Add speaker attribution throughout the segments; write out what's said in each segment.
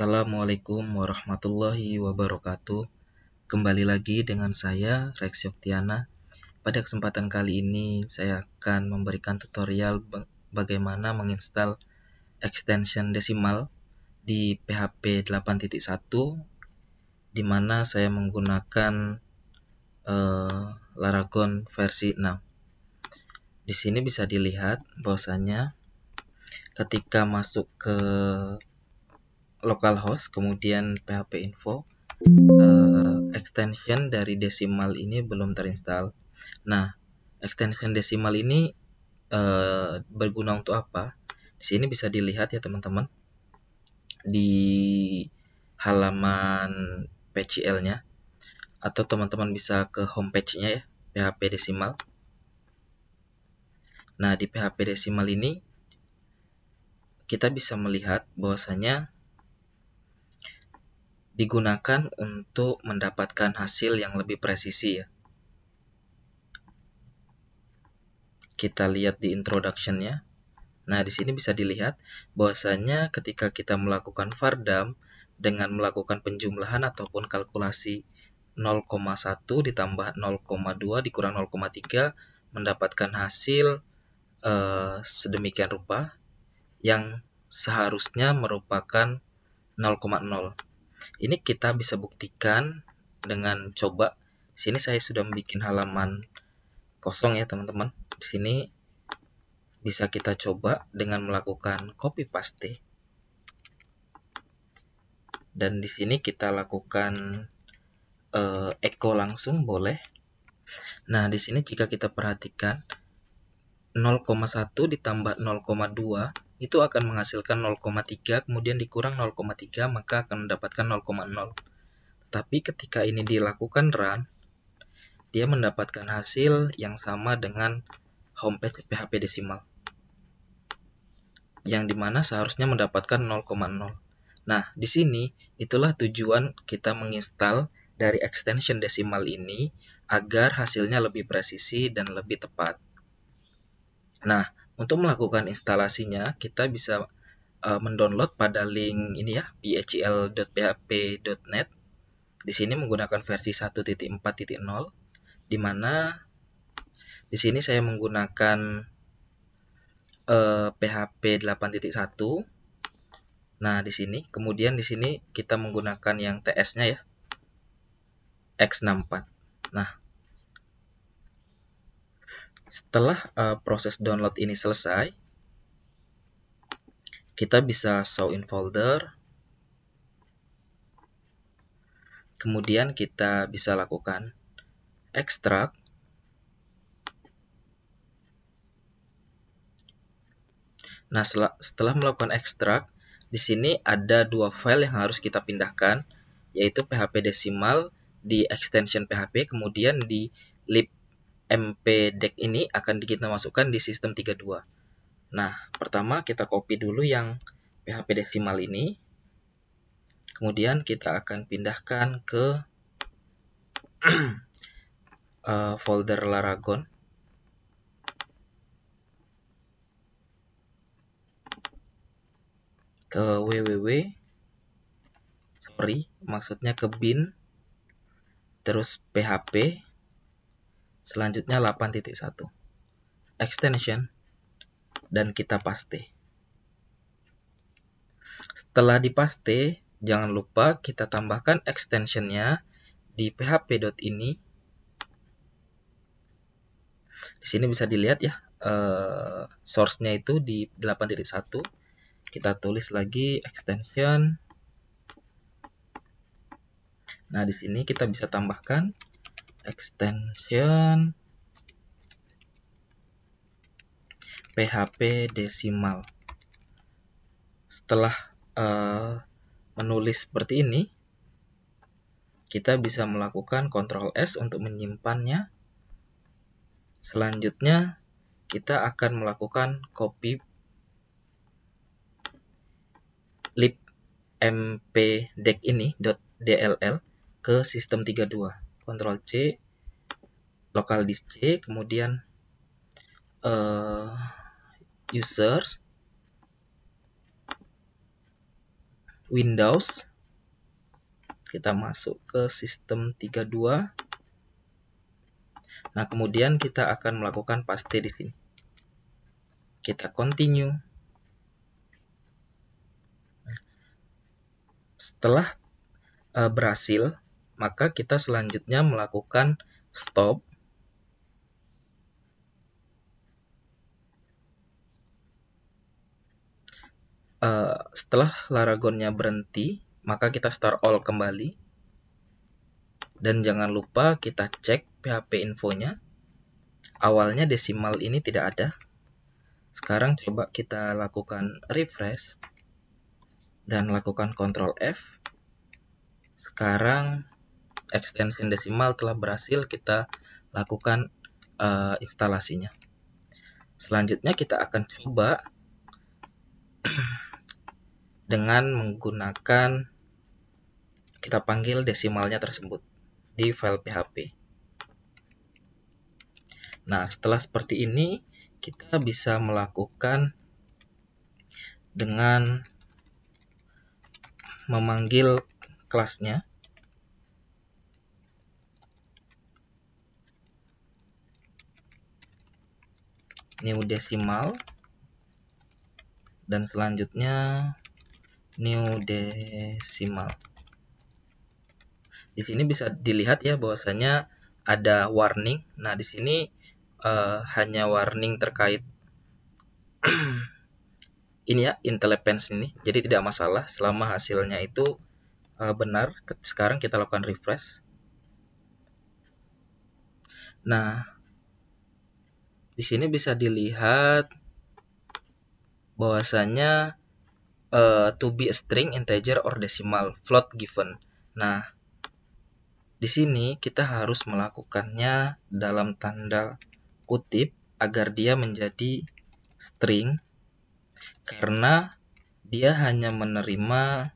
Speaker 1: Assalamualaikum warahmatullahi wabarakatuh. Kembali lagi dengan saya, Rex Yoktiana. Pada kesempatan kali ini, saya akan memberikan tutorial bagaimana menginstal extension desimal di PHP 8.1, di mana saya menggunakan Laragon versi 6. Di sini bisa dilihat bahwasanya ketika masuk ke localhost, kemudian PHP info, extension dari desimal ini belum terinstall. Nah, extension desimal ini berguna untuk apa? Di sini bisa dilihat ya teman-teman, di halaman PCL-nya, atau teman-teman bisa ke homepage-nya ya, PHP desimal. Nah, di PHP desimal ini kita bisa melihat bahwasanya digunakan untuk mendapatkan hasil yang lebih presisi ya. Kita lihat di introduction-nya. Nah, di sini bisa dilihat bahwasanya ketika kita melakukan vardam dengan melakukan penjumlahan ataupun kalkulasi 0,1 ditambah 0,2 dikurang 0,3 mendapatkan hasil sedemikian rupa yang seharusnya merupakan 0,0. Ini kita bisa buktikan dengan coba. Sini saya sudah membuat halaman kosong ya teman-teman. Di sini bisa kita coba dengan melakukan copy paste. Dan di sini kita lakukan echo langsung boleh. Nah, di sini jika kita perhatikan 0,1 ditambah 0,2 itu akan menghasilkan 0,3, kemudian dikurang 0,3 maka akan mendapatkan 0,0. Tapi ketika ini dilakukan run, dia mendapatkan hasil yang sama dengan homepage PHP desimal, yang dimana seharusnya mendapatkan 0,0. Nah, di sini itulah tujuan kita menginstal dari extension desimal ini agar hasilnya lebih presisi dan lebih tepat. Nah, untuk melakukan instalasinya kita bisa mendownload pada link ini ya, phl.php.net. Di sini menggunakan versi 1.4.0, di mana di sini saya menggunakan PHP 8.1. Nah, di sini kemudian di sini kita menggunakan yang TS-nya ya, X64. Nah, setelah proses download ini selesai, kita bisa show in folder. Kemudian kita bisa lakukan ekstrak. Nah, setelah melakukan ekstrak, di sini ada dua file yang harus kita pindahkan, yaitu PHP desimal di extension PHP, kemudian di libmpdec ini akan kita masukkan di sistem 32. Nah, pertama kita copy dulu yang PHP desimal ini, kemudian kita akan pindahkan ke folder Laragon. Ke maksudnya ke bin, terus PHP, selanjutnya 8.1 extension, dan kita paste. Setelah dipaste, jangan lupa kita tambahkan extensionnya di php.ini. Di sini bisa dilihat ya, source-nya itu di 8.1. Kita tulis lagi extension. Nah, di sini kita bisa tambahkan extension PHP desimal. Setelah menulis seperti ini, kita bisa melakukan Ctrl S untuk menyimpannya. Selanjutnya, kita akan melakukan copy libmpdec ini .dll ke sistem 32. Ctrl C, local disk C, kemudian users, Windows, kita masuk ke sistem 32. Nah, kemudian kita akan melakukan paste di sini. Kita continue. Setelah berhasil, maka kita selanjutnya melakukan stop. Setelah Laragonnya berhenti, maka kita start all kembali. Dan jangan lupa kita cek PHP infonya. Awalnya desimal ini tidak ada. Sekarang coba kita lakukan refresh dan lakukan Ctrl F. Sekarang extension desimal telah berhasil kita lakukan instalasinya. Selanjutnya kita akan coba dengan menggunakan, kita panggil desimalnya tersebut di file PHP. Nah, setelah seperti ini, kita bisa melakukan dengan memanggil kelasnya. New decimal. Dan selanjutnya new decimal. Di sini bisa dilihat ya bahwasanya ada warning. Nah, di sini hanya warning terkait ini ya, IntelliPens ini. Jadi tidak masalah selama hasilnya itu benar. Sekarang kita lakukan refresh. Nah, di sini bisa dilihat bahwasanya to be a string, integer, or decimal, float given. Nah, di sini kita harus melakukannya dalam tanda kutip agar dia menjadi string, karena dia hanya menerima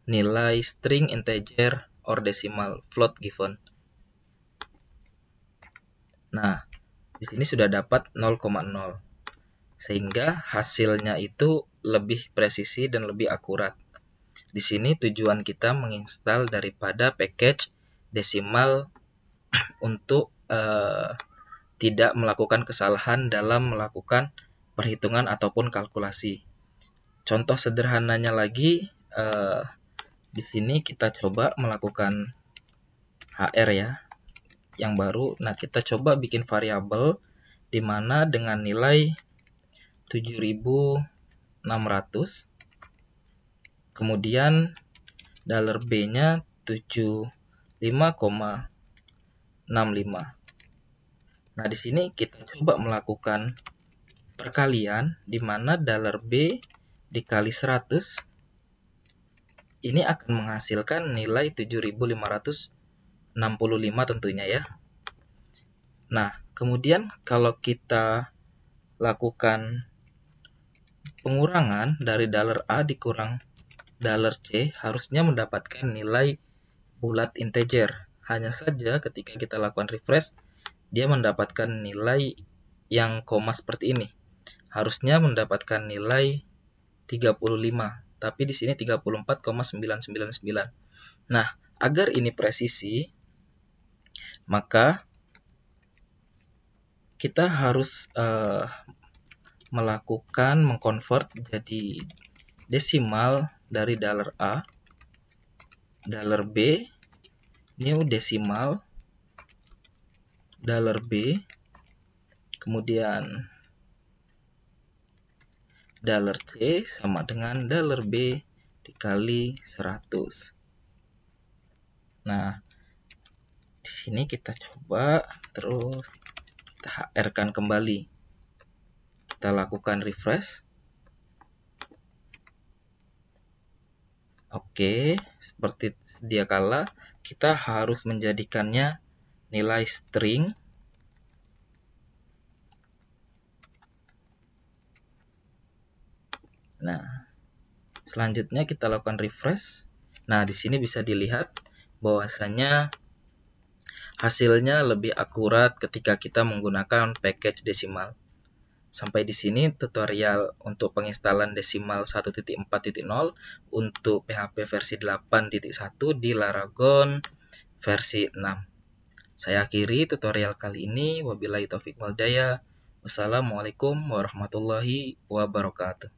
Speaker 1: nilai string, integer, or decimal, float given. Nah, di sini sudah dapat 0,0, sehingga hasilnya itu lebih presisi dan lebih akurat. Di sini tujuan kita menginstal daripada package desimal untuk tidak melakukan kesalahan dalam melakukan perhitungan ataupun kalkulasi. Contoh sederhananya lagi, di sini kita coba melakukan HR ya, yang baru. Nah, kita coba bikin variabel di mana dengan nilai 7.600, kemudian $B-nya 75,65. Nah, di sini kita coba melakukan perkalian di mana $B dikali 100 ini akan menghasilkan nilai 7.565 tentunya ya. Nah, kemudian kalau kita lakukan pengurangan dari $A dikurang $C, harusnya mendapatkan nilai bulat integer. Hanya saja ketika kita lakukan refresh, dia mendapatkan nilai yang koma seperti ini. Harusnya mendapatkan nilai 35, tapi di sini 34,999. Nah, agar ini presisi, maka kita harus melakukan mengconvert jadi desimal dari $A, $B, new decimal, $B, kemudian $C sama dengan $B dikali 100. Nah, di sini kita coba terus kita HR-kan kembali. Kita lakukan refresh. Oke, seperti sedia kala, kita harus menjadikannya nilai string. Nah, selanjutnya kita lakukan refresh. Nah, di sini bisa dilihat bahwasanya hasilnya lebih akurat ketika kita menggunakan package desimal. Sampai di sini tutorial untuk penginstalan Decimal 1.4.0 untuk PHP versi 8.1 di Laragon versi 6. Saya akhiri tutorial kali ini. Wabillahi taufik wal hidayah. Wassalamualaikum warahmatullahi wabarakatuh.